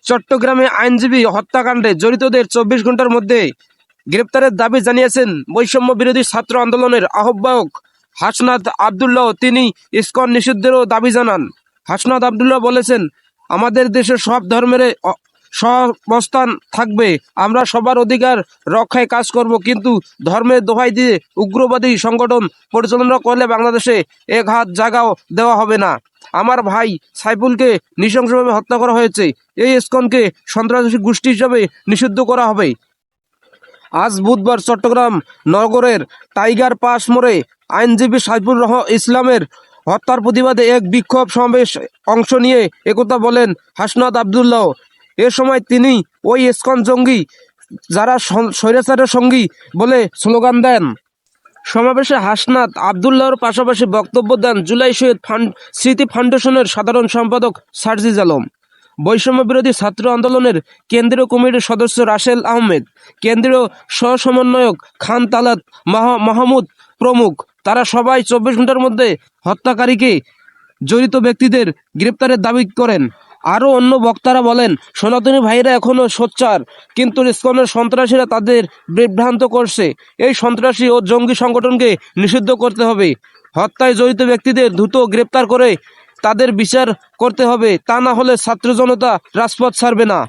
চট্টগ্রামে আইনজীবী হত্যাকাণ্ডে জড়িতদের 24 ঘন্টার মধ্যে গ্রেপ্তারের দাবি জানিয়েছেন বৈষম্য বিরোধী ছাত্র আন্দোলনের আহ্বায়ক হাসনাত আবদুল্লাহ। তিনি ইসকন নিষিদ্ধেরও দাবি জানান। হাসনাত আবদুল্লাহ বলেছেন, আমাদের দেশে সব ধর্মের সহাবস্থান থাকবে, আমরা সবার অধিকার রক্ষায় কাজ করব, কিন্তু ধর্মের দোহাই দিয়ে উগ্রবাদী সংগঠন পরিচালনা করলে বাংলাদেশে এক হাত জায়গাও দেওয়া হবে না। আমার ভাই সাইফুলকে নৃশংসভাবে হত্যা করা হয়েছে, এই ইসকনকে সন্ত্রাসী গোষ্ঠী হিসাবে নিষিদ্ধ করা হবে। আজ বুধবার চট্টগ্রাম নগরের টাইগার পাস মোড়ে আইনজীবী সাইফুল ইসলামের হত্যার প্রতিবাদে এক বিক্ষোভ সমাবেশ অংশ নিয়ে একথা বলেন হাসনাত আবদুল্লাহ। এ সময় তিনি ওই ইসকন জঙ্গি যারা স্বৈরাচারের সঙ্গী বলে স্লোগান দেন। সমাবেশে হাসনাত আবদুল্লাহর পাশাপাশি বক্তব্য দেন জুলাই শহীদ স্মৃতি ফাউন্ডেশনের সাধারণ সম্পাদক সার্জিজ আলম, বৈষম্য বিরোধী ছাত্র আন্দোলনের কেন্দ্রীয় কমিটির সদস্য রাসেল আহমেদ, কেন্দ্রীয় সহ-সমন্বয়ক খান তালাত মাহমুদ প্রমুখ। তারা সবাই 24 ঘন্টার মধ্যে হত্যাকারীকে জড়িত ব্যক্তিদের গ্রেপ্তারের দাবি করেন। আরও অন্য বক্তারা বলেন, সনাতনী ভাইরা এখনও সোচ্চার, কিন্তু ইসকনের সন্ত্রাসীরা তাদের বিভ্রান্ত করছে। এই সন্ত্রাসী ও জঙ্গি সংগঠনকে নিষিদ্ধ করতে হবে। হত্যায় জড়িত ব্যক্তিদের দ্রুত গ্রেপ্তার করে তাদের বিচার করতে হবে, তা না হলে ছাত্র জনতা রাজপথ ছাড়বে না।